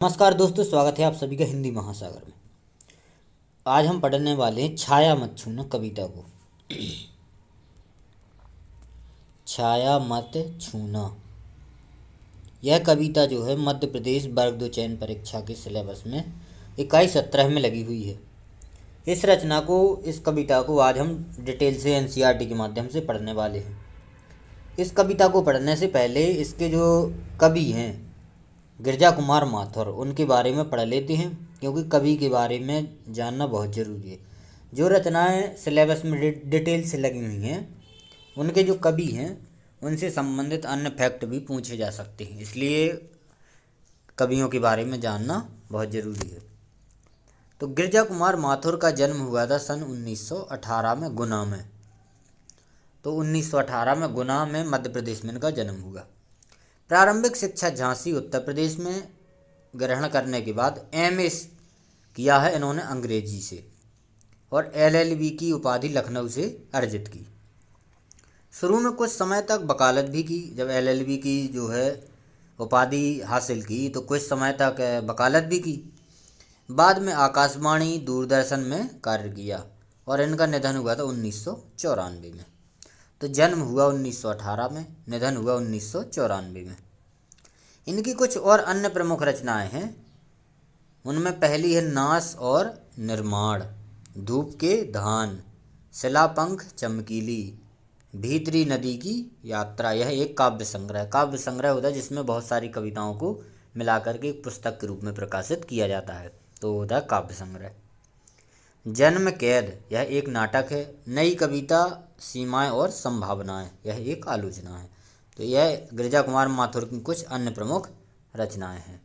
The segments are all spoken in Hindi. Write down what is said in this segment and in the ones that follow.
नमस्कार दोस्तों, स्वागत है आप सभी का हिंदी महासागर में। आज हम पढ़ने वाले हैं छाया मत छूना कविता को। छाया मत छूना, यह कविता जो है मध्य प्रदेश वर्ग 2 चयन परीक्षा के सिलेबस में इकाई 17 में लगी हुई है। इस कविता को आज हम डिटेल से एनसीईआरटी के माध्यम से पढ़ने वाले हैं। इस कविता को पढ़ने से पहले इसके जो कवि हैं गिरजा कुमार माथुर, उनके बारे में पढ़ लेते हैं, क्योंकि कवि के बारे में जानना बहुत ज़रूरी है। जो रचनाएं सिलेबस में डिटेल से लगी हुई हैं, उनके जो कवि हैं उनसे संबंधित अन्य फैक्ट भी पूछे जा सकते हैं, इसलिए कवियों के बारे में जानना बहुत ज़रूरी है। तो गिरजा कुमार माथुर का जन्म हुआ था सन 1918 में गुना में। तो 1918 में गुना में मध्य प्रदेश में इनका जन्म हुआ। प्रारंभिक शिक्षा झांसी उत्तर प्रदेश में ग्रहण करने के बाद एमए किया है इन्होंने अंग्रेजी से, और एलएलबी की उपाधि लखनऊ से अर्जित की। शुरू में कुछ समय तक वकालत भी की। जब एलएलबी की जो है उपाधि हासिल की तो कुछ समय तक वकालत भी की। बाद में आकाशवाणी दूरदर्शन में कार्य किया और इनका निधन हुआ था 1994 में। तो जन्म हुआ 1918 में, निधन हुआ 1994 में। इनकी कुछ और अन्य प्रमुख रचनाएं हैं। उनमें पहली है नास और निर्माण, धूप के धान, शिलापंख चमकीली, भीतरी नदी की यात्रा। यह एक काव्य संग्रह होता है जिसमें बहुत सारी कविताओं को मिलाकर के एक पुस्तक के रूप में प्रकाशित किया जाता है, तो होता है काव्य संग्रह। जन्म कैद, यह एक नाटक है। नई कविता सीमाएं और संभावनाएं, यह एक आलोचना है। तो यह गिरजा कुमार माथुर की कुछ अन्य प्रमुख रचनाएं हैं।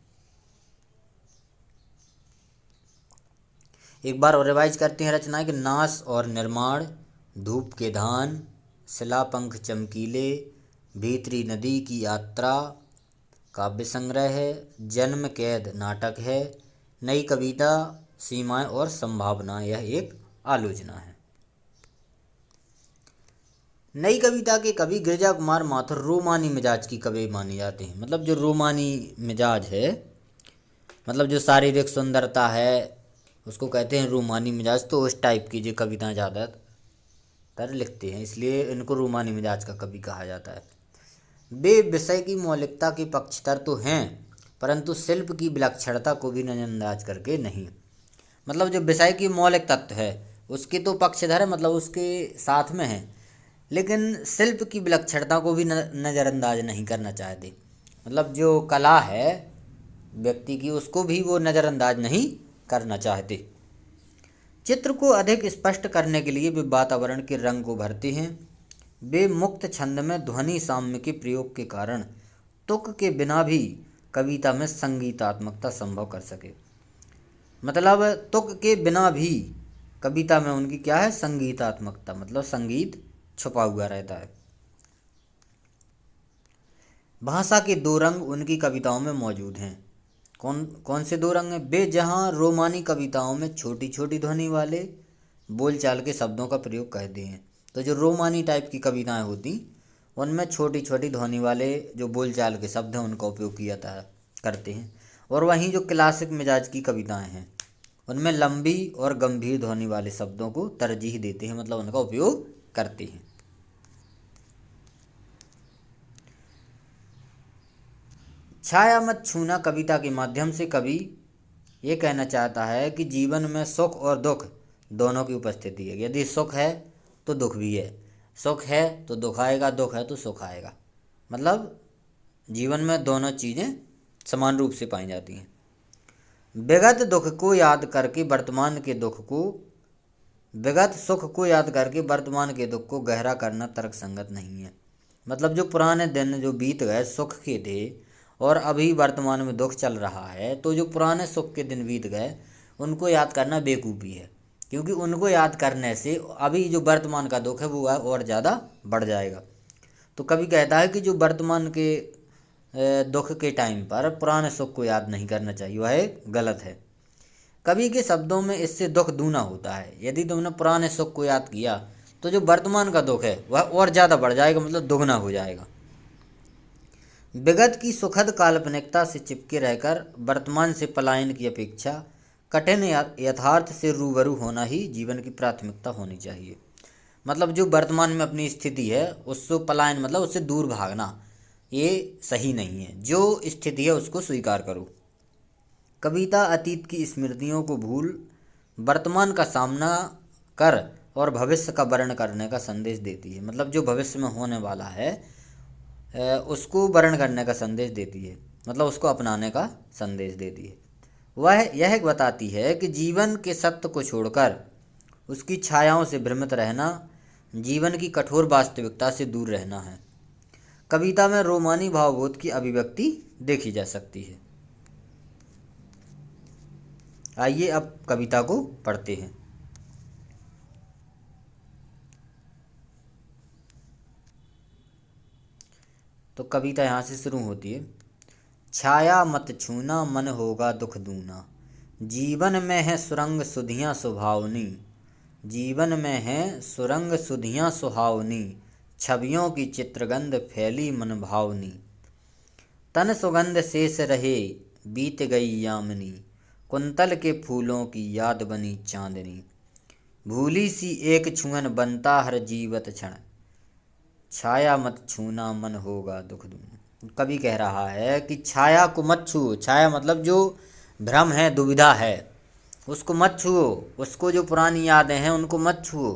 एक बार और रिवाइज करते हैं रचनाएं कि नास और निर्माण, धूप के धान, शिलापंख चमकीले, भीतरी नदी की यात्रा काव्य संग्रह है। जन्म कैद नाटक है। नई कविता सीमाएं और संभावना, यह एक आलोचना है। नई कविता के कवि गिरजा कुमार माथुर रोमानी मिजाज की कवि माने जाते हैं। मतलब जो रोमानी मिजाज है, मतलब जो शारीरिक सुंदरता है, उसको कहते हैं रोमानी मिजाज। तो उस टाइप की जो कविताएं ज़्यादातर लिखते हैं, इसलिए इनको रोमानी मिजाज का कवि कहा जाता है। वे विषय की मौलिकता के पक्षधर तो हैं, परंतु शिल्प की विलक्षणता को भी नजरअंदाज करके नहीं। मतलब जो विषय की मौलिक तत्व है उसके तो पक्षधर है, मतलब उसके साथ में है, लेकिन शिल्प की विलक्षणता को भी नज़रअंदाज नहीं करना चाहते। मतलब जो कला है व्यक्ति की, उसको भी वो नज़रअंदाज नहीं करना चाहते। चित्र को अधिक स्पष्ट करने के लिए वे वातावरण के रंग को भरते हैं। वे मुक्त छंद में ध्वनि साम्य के प्रयोग के कारण तुक के बिना भी कविता में संगीतात्मकता संभव कर सके। मतलब तुक के बिना भी कविता में उनकी क्या है, संगीतात्मकता, मतलब संगीत छुपा हुआ रहता है। भाषा के दो रंग उनकी कविताओं में मौजूद हैं। कौन कौन से दो रंग हैं? वे जहाँ रोमानी कविताओं में छोटी छोटी ध्वनि वाले बोलचाल के शब्दों का प्रयोग करते हैं, तो जो रोमानी टाइप की कविताएं होती उनमें छोटी छोटी ध्वनि वाले जो बोलचाल के शब्द हैं उनका उपयोग किया करते हैं। और वहीं जो क्लासिक मिजाज की कविताएं हैं उनमें लंबी और गंभीर ध्वनि वाले शब्दों को तरजीह देते हैं, मतलब उनका उपयोग करते हैं। छाया मत छूना कविता के माध्यम से कवि ये कहना चाहता है कि जीवन में सुख और दुख दोनों की उपस्थिति है। यदि सुख है तो दुख भी है, सुख है तो दुख आएगा, दुख है तो सुख आएगा। मतलब जीवन में दोनों चीज़ें समान रूप से पाई जाती हैं। विगत दुख को याद करके वर्तमान के दुख को विगत सुख को याद करके वर्तमान के दुख को गहरा करना तर्कसंगत नहीं है। मतलब जो पुराने दिन जो बीत गए सुख के थे और अभी वर्तमान में दुख चल रहा है, तो जो पुराने सुख के दिन बीत गए उनको याद करना बेवकूफ़ी है, क्योंकि उनको याद करने से अभी जो वर्तमान का दुख है वो और ज़्यादा बढ़ जाएगा। तो कवि कहता है कि जो वर्तमान के दुख के टाइम पर पुराने सुख को याद नहीं करना चाहिए, वह गलत है। कवि के शब्दों में इससे दुख दूना होता है। यदि तुमने पुराने सुख को याद किया तो जो वर्तमान का दुख है वह और ज़्यादा बढ़ जाएगा, मतलब दुगना हो जाएगा। विगत की सुखद काल्पनिकता से चिपके रहकर वर्तमान से पलायन की अपेक्षा कठिन यथार्थ से रूबरू होना ही जीवन की प्राथमिकता होनी चाहिए। मतलब जो वर्तमान में अपनी स्थिति है उससे पलायन मतलब उससे दूर भागना ये सही नहीं है। जो स्थिति है उसको स्वीकार करो। कविता अतीत की स्मृतियों को भूल वर्तमान का सामना कर और भविष्य का वर्ण करने का संदेश देती है। मतलब जो भविष्य में होने वाला है उसको वर्ण करने का संदेश देती है, मतलब उसको अपनाने का संदेश देती है। वह यह बताती है कि जीवन के सत्य को छोड़कर उसकी छायाओं से भ्रमित रहना जीवन की कठोर वास्तविकता से दूर रहना है। कविता में रोमानी भावबोध की अभिव्यक्ति देखी जा सकती है। आइए अब कविता को पढ़ते हैं। तो कविता यहाँ से शुरू होती है। छाया मत छूना मन होगा दुख दूना, जीवन में है सुरंग सुधियाँ सुभावनी, जीवन में है सुरंग सुधियाँ सुहावनी, छवियों की चित्रगंध फैली मन भावनी, तन सुगंध शेष रहे बीत गई यामिनी, कुंतल के फूलों की याद बनी चांदनी, भूली सी एक छुअन बनता हर जीवत क्षण, छाया मत छूना मन होगा दुख दूना। कवि कह रहा है कि छाया को मत छुओ। छाया मतलब जो भ्रम है, दुविधा है, उसको मत छुओ। उसको जो पुरानी यादें हैं उनको मत छुओ।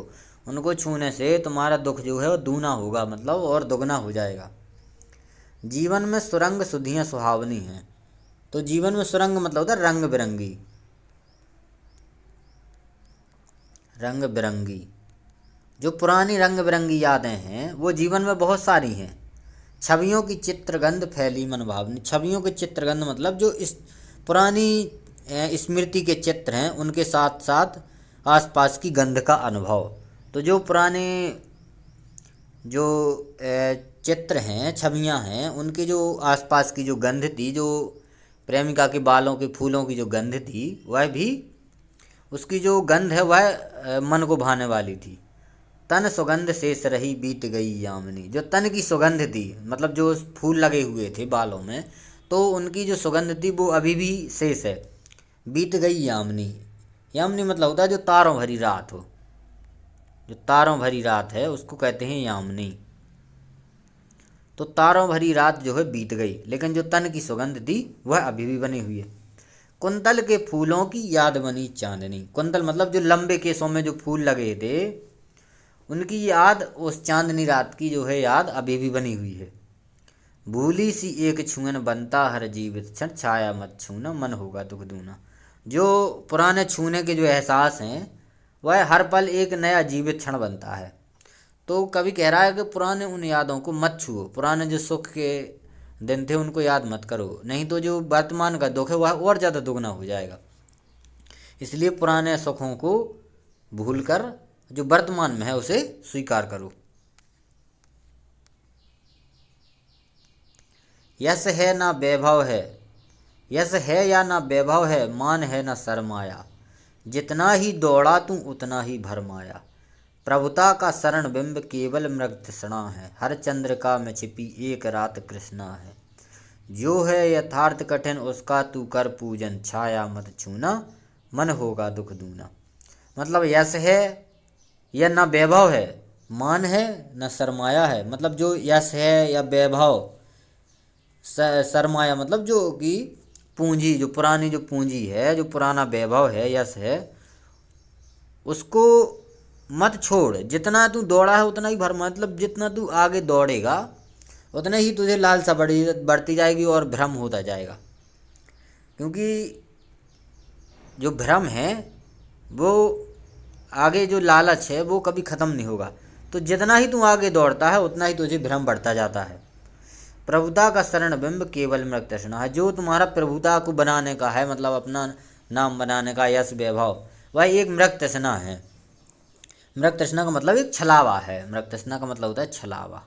उनको छूने से तुम्हारा दुख जो है वो दूना होगा, मतलब और दुगना हो जाएगा। जीवन में सुरंग सुधियाँ सुहावनी हैं। तो जीवन में सुरंग मतलब होता है रंग बिरंगी, रंग बिरंगी। जो पुरानी रंग बिरंगी यादें हैं वो जीवन में बहुत सारी हैं। छवियों की चित्रगंध फैली मन भावनी। छवियों के चित्रगंध मतलब जो इस पुरानी स्मृति के चित्र हैं उनके साथ साथ आसपास की गंध का अनुभव। तो जो पुराने जो चित्र हैं, छवियां हैं, उनके जो आसपास की जो गंध थी, जो प्रेमिका के बालों के फूलों की जो गंध थी, वह भी उसकी जो गंध है वह मन को भाने वाली थी। तन सुगंध शेष रही बीत गई यामिनी। जो तन की सुगंध थी मतलब जो फूल लगे हुए थे बालों में, तो उनकी जो सुगंध थी वो अभी भी शेष है। बीत गई यामिनी। यामिनी मतलब होता है जो तारों भरी रात हो। जो तारों भरी रात है उसको कहते हैं यामिनी। तो तारों भरी रात जो है बीत गई, लेकिन जो तन की सुगंध थी वह अभी भी बनी हुई है। कुंतल के फूलों की याद बनी चांदनी। कुंतल मतलब जो लंबे केसों में जो फूल लगे थे उनकी याद, उस चांदनी रात की जो है याद अभी भी बनी हुई है। भूली सी एक छुअन बनता हर जीवित क्षण, छाया मत छूना मन होगा दुख दूना। जो पुराने छूने के जो एहसास हैं वह हर पल एक नया जीवित क्षण बनता है। तो कवि कह रहा है कि पुराने उन यादों को मत छुओ। पुराने जो सुख के दिन थे उनको याद मत करो, नहीं तो जो वर्तमान का दुख है वह और ज़्यादा दुगना हो जाएगा। इसलिए पुराने सुखों को भूलकर जो वर्तमान में है उसे स्वीकार करो। यश है ना वैभव है, यश है या ना वैभव है, मान है ना शर्माया, जितना ही दौड़ा तू उतना ही भरमाया, प्रभुता का शरण बिंब केवल मृग तृष्णा है, हर चंद्रिका में छिपी एक रात कृष्णा है, जो है यथार्थ कठिन उसका तू कर पूजन, छाया मत छूना मन होगा दुख दूना। मतलब यश है या ना वैभव है, मान है न सरमाया है। मतलब जो यश है या वैभव, सरमाया मतलब जो कि पूंजी, जो पुरानी जो पूंजी है, जो पुराना वैभव है, यश है, उसको मत छोड़। जितना तू दौड़ा है उतना ही भर, मतलब जितना तू आगे दौड़ेगा उतना ही तुझे लालसा बढ़ती जाएगी और भ्रम होता जाएगा। क्योंकि जो भ्रम है वो आगे, जो लालच है वो कभी ख़त्म नहीं होगा। तो जितना ही तू आगे दौड़ता है उतना ही तुझे भ्रम बढ़ता जाता है। प्रभुता का शरण बिंब केवल मृग तृष्णा है। जो तुम्हारा प्रभुता को बनाने का है, मतलब अपना नाम बनाने का, यश वैभव, वह एक मृग तृष्णा है। मृग तृष्णा का मतलब एक छलावा है। मृग तृष्णा का मतलब होता है छलावा।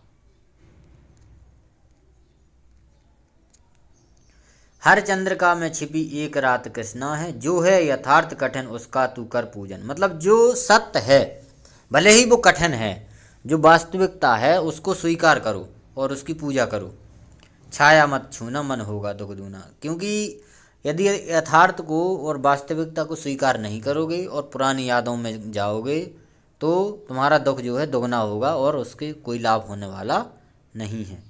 हर चंद्रिका में छिपी एक रात कृष्णा है, जो है यथार्थ कठिन उसका तू कर पूजन। मतलब जो सत्य है भले ही वो कठिन है, जो वास्तविकता है उसको स्वीकार करो और उसकी पूजा करो। छाया मत छूना मन होगा दुख दूना। क्योंकि यदि यथार्थ को और वास्तविकता को स्वीकार नहीं करोगे और पुरानी यादों में जाओगे तो तुम्हारा दुख जो है दुगना होगा और उसके कोई लाभ होने वाला नहीं है।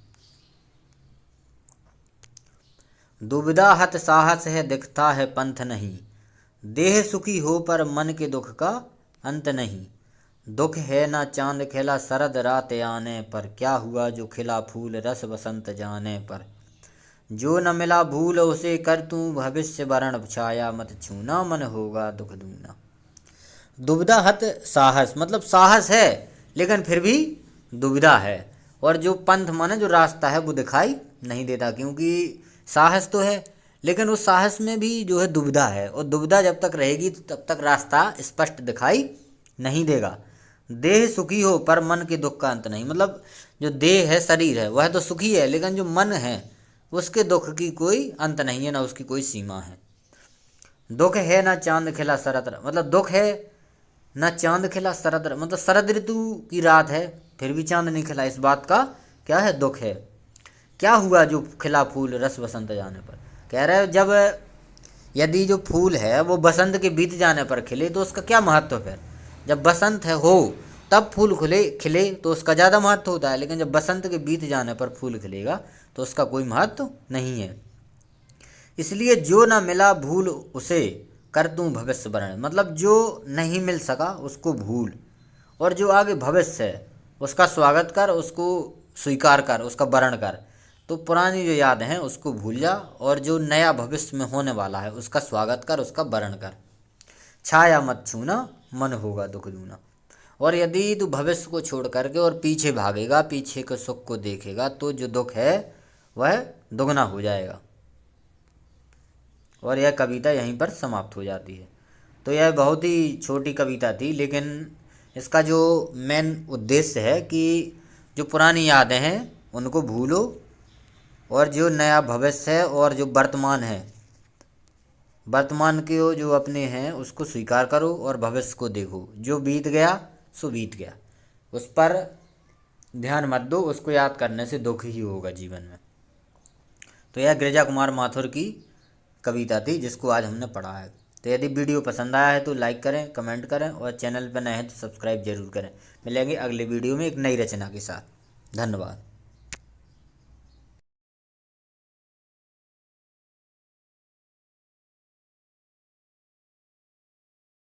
दुविधा हत साहस है दिखता है पंथ नहीं, देह सुखी हो पर मन के दुख का अंत नहीं। दुख है ना चांद खिला शरद रात आने पर, क्या हुआ जो खिला फूल रस बसंत जाने पर। जो न मिला भूल उसे कर तू भविष्य वरण, छाया मत छूना मन होगा दुख दूना। दुविधा हत साहस मतलब साहस है लेकिन फिर भी दुविधा है, और जो पंथ माने जो रास्ता है वो दिखाई नहीं देता। क्योंकि साहस तो है लेकिन उस साहस में भी जो है दुविधा है, और दुविधा जब तक रहेगी तब तक रास्ता स्पष्ट दिखाई नहीं देगा। देह सुखी हो पर मन के दुख का अंत नहीं, मतलब जो देह है शरीर है वह तो सुखी है लेकिन जो मन है उसके दुख की कोई अंत नहीं है, ना उसकी कोई सीमा है। दुख है ना चांद खिला शरद, मतलब दुख है ना चांद खिला शरद, मतलब शरद ऋतु की रात है फिर भी चांद नहीं खिला, इस बात का क्या है दुख है। क्या हुआ जो खिला फूल रस बसंत जाने पर, कह रहे जब यदि जो फूल है वो बसंत के बीत जाने पर खिले तो उसका क्या महत्व। फिर जब बसंत है हो तब फूल खिले तो उसका ज़्यादा महत्व होता है, लेकिन जब बसंत के बीत जाने पर फूल खिलेगा तो उसका कोई महत्व नहीं है। इसलिए जो ना मिला भूल उसे कर दूं भविष्य वरण, मतलब जो नहीं मिल सका उसको भूल, और जो आगे भविष्य है उसका स्वागत कर, उसको स्वीकार कर, उसका वरण कर। तो पुरानी जो यादें हैं उसको भूल जा और जो नया भविष्य में होने वाला है उसका स्वागत कर, उसका वरण कर। छाया मत छूना मन होगा दुख दूना। और यदि तू भविष्य को छोड़ करके और पीछे भागेगा, पीछे के सुख को देखेगा तो जो दुख है वह दुगना हो जाएगा। और यह कविता यहीं पर समाप्त हो जाती है। तो यह बहुत ही छोटी कविता थी, लेकिन इसका जो मेन उद्देश्य है कि जो पुरानी यादें हैं उनको भूलो और जो नया भविष्य है और जो वर्तमान है, वर्तमान के जो अपने हैं उसको स्वीकार करो और भविष्य को देखो। जो बीत गया सो बीत गया, उस पर ध्यान मत दो, उसको याद करने से दुख ही होगा जीवन में। तो यह गिरिजा कुमार माथुर की कविता थी जिसको आज हमने पढ़ा है। तो यदि वीडियो पसंद आया है तो लाइक करें, कमेंट करें और चैनल पर नए हैं तो सब्सक्राइब जरूर करें। मिलेंगे अगले वीडियो में एक नई रचना के साथ। धन्यवाद।